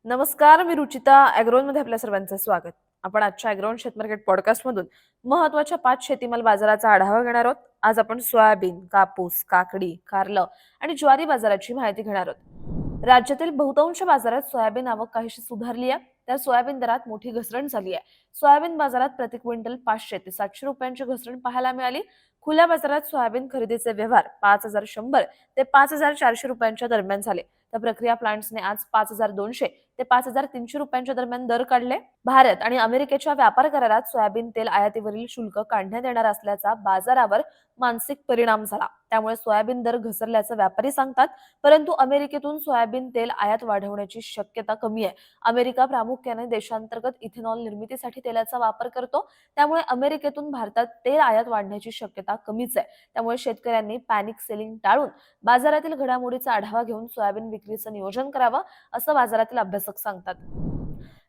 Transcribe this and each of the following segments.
नमस्कार, मी रुचिता. ॲग्रोनमध्ये आपल्या सर्वांचं स्वागत. आपण आजच्या ॲग्रोन शेतमार्केट पॉडकास्टमधून महत्त्वाच्या 5 शेतीमाल बाजाराचा आढावा घेणार आहोत. आज आपण सोयाबीन, कापूस, काकडी, कारलं आणि ज्वारी बाजाराची माहिती घेणार आहोत. राज्यातील बहुतांश बाजारात सोयाबीन आवक काहीशी सुधारली आहे. तर सोयाबीन दरात मोठी घसरण झाली आहे. सोयाबीन बाजारात प्रति क्विंटल 500 ते 700 रुपयांची घसरण पाहायला मिळाली. खुल्या बाजारात सोयाबीन खरेदीचे व्यवहार 5,100 ते 5,400 रुपयांच्या दरम्यान झाले. तर प्रक्रिया प्लांट्सने आज 5,200 ते 5,300 रुपयांच्या दरम्यान दर काढले. भारत आणि अमेरिकेच्या व्यापार करारात सोयाबीन तेल आयातीवरील शुल्क काढण्यात येणार असल्याचा बाजारावर मानसिक परिणाम झाला. त्यामुळे सोयाबीन दर घसरल्याचं व्यापारी सांगतात. परंतु अमेरिकेतून सोयाबीन तेल आयात वाढवण्याची शक्यता कमी आहे. अमेरिका प्रामुख्याने देशांतर्गत इथेनॉल निर्मितीसाठी तेलाचा वापर करतो. त्यामुळे अमेरिकेतून भारतात तेल आयात वाढण्याची शक्यता कमीच आहे. त्यामुळे शेतकऱ्यांनी पॅनिक सेलिंग टाळून बाजारातील घडामोडीचा आढावा घेऊन सोयाबीन विक्रीचं नियोजन करावं, असं बाजारातील अभ्यासक सांगतात.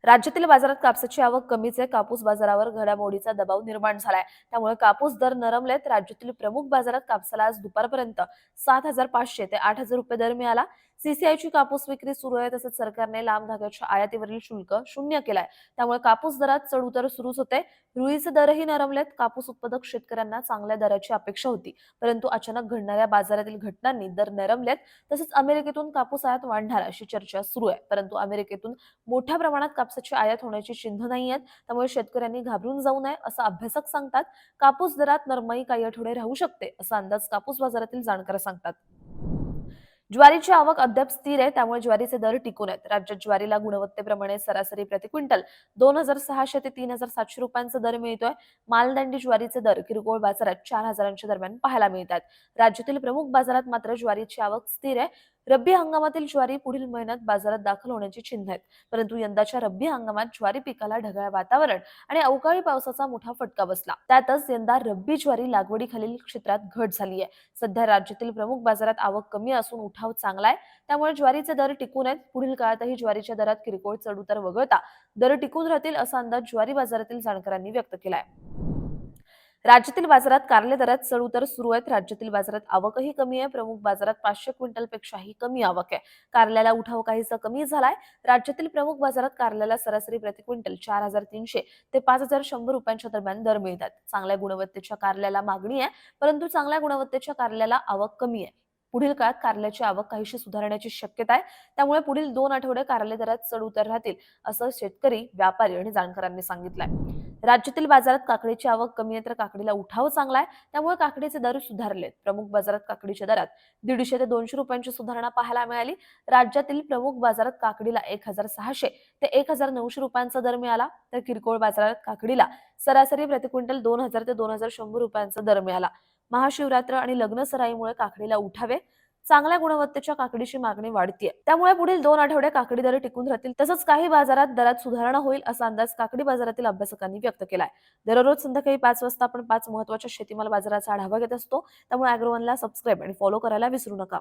राज्यातील बाजारात कापसाची आवक कमीच आहे. कापूस बाजारावर घडामोडीचा दबाव निर्माण झालाय. त्यामुळे कापूस दर नरमलेत. राज्यातील प्रमुख बाजारात कापसाला आज दुपारपर्यंत 7,500 ते 8,000 रुपये दर मिळाला. सीसीआयची कापूस विक्री सुरू आहे. तसंच सरकारने लांब धाग्याच्या आयातीवरील शुल्क शून्य केलाय. त्यामुळे कापूस दरात चढ उतार सुरूच होते. रुईचे दरही नरमलेत. कापूस उत्पादक शेतकऱ्यांना चांगल्या दराची अपेक्षा होती, परंतु अचानक घडणाऱ्या बाजारातील घटनांनी दर नरमलेत. तसेच अमेरिकेतून कापूस आयात वाढणार अशी चर्चा सुरू आहे, परंतु अमेरिकेतून मोठ्या प्रमाणात कापसाची आयात होण्याची चिन्ह नाही आहेत. त्यामुळे शेतकऱ्यांनी घाबरून जाऊ नये, असं अभ्यासक सांगतात. कापूस दरात नरमाई काही आठवडे राहू शकते, असा अंदाज कापूस बाजारातील जाणकार सांगतात. ज्वारीची आवक अद्याप स्थिर आहे. त्यामुळे ज्वारीचे दर टिकून आहेत. राज्यात ज्वारीला गुणवत्तेप्रमाणे सरासरी प्रति क्विंटल 2,600 ते 3,700 रुपयांचा दर मिळतोय. मालदांडी ज्वारीचे दर किरकोळ बाजारात 4,000च्या दरम्यान पाहायला मिळतात. राज्यातील प्रमुख बाजारात मात्र ज्वारीची आवक स्थिर आहे. रब्बी हंगामातील ज्वारी पुढील महिन्यात बाजारात दाखल होण्याची चिन्ह आहेत. परंतु यंदाच्या रब्बी हंगामात ज्वारी पिकाला ढगाळ वातावरण आणि अवकाळी पावसाचा मोठा फटका बसला. त्यातच यंदा रब्बी ज्वारी लागवडीखालील क्षेत्रात घट झाली आहे. सध्या राज्यातील प्रमुख बाजारात आवक कमी असून उठाव चांगला आहे. त्यामुळे ज्वारीचे दर टिकून आहेत. पुढील काळातही ज्वारीच्या दरात किरकोळ चढउतार वगळता दर टिकून राहतील, असा अंदाज ज्वारी बाजारातील जाणकारांनी व्यक्त केलाय. राज्यातील बाजारात कारले दरात चढउतार सुरू आहेत. राज्यातील बाजारात आवकही कमी आहे. प्रमुख बाजारात 500 क्विंटलपेक्षाही कमी आवक आहे. कारल्याला उठाव काहीसा कमी झालाय. राज्यातील प्रमुख बाजारात कारल्याला सरासरी प्रति क्विंटल 4,300 ते 5,100 रुपयांच्या दरम्यान दर मिळतात. चांगल्या गुणवत्तेच्या कारल्याला मागणी आहे, परंतु चांगल्या गुणवत्तेच्या कारल्याला आवक कमी आहे. पुढील काळात कारल्याची आवक काहीशी सुधारण्याची शक्यता आहे. त्यामुळे पुढील 2 आठवडे कारले दरात चढउतार राहतील, असं शेतकरी, व्यापारी आणि जाणकारांनी सांगितलंय. राज्यातील बाजारात काकडीची आवक कमी आहे, तर काकडीला उठाव चांगला आहे. त्यामुळे काकडीचे दर सुधारलेत. प्रमुख बाजारात काकडीच्या दरात 150 ते 200 रुपयांची सुधारणा पाहायला मिळाली. राज्यातील प्रमुख बाजारात काकडीला 1,600 ते 1,900 रुपयांचा दर मिळाला. तर किरकोळ बाजारात काकडीला सरासरी प्रति क्विंटल 2,000 ते 2,100 रुपयांचा दर मिळाला. महाशिवरात्र आणि लग्न सराईमुळे काकडीला उठावे. चांगल्या गुणवत्तेच्या काकडीची मागणी वाढतीये. त्यामुळे पुढील 2 आठवडे काकडी दर टिकून राहतील. तसंच काही बाजारात दरात सुधारणा होईल, असा अंदाज काकडी बाजारातील अभ्यासकांनी व्यक्त केलाय. दररोज संध्याकाळी 5 वाजता आपण 5 महत्त्वाच्या शेतीमाल बाजाराचा आढावा घेत असतो. त्यामुळे ॲग्रोवनला सबस्क्राईब आणि फॉलो करायला विसरू नका.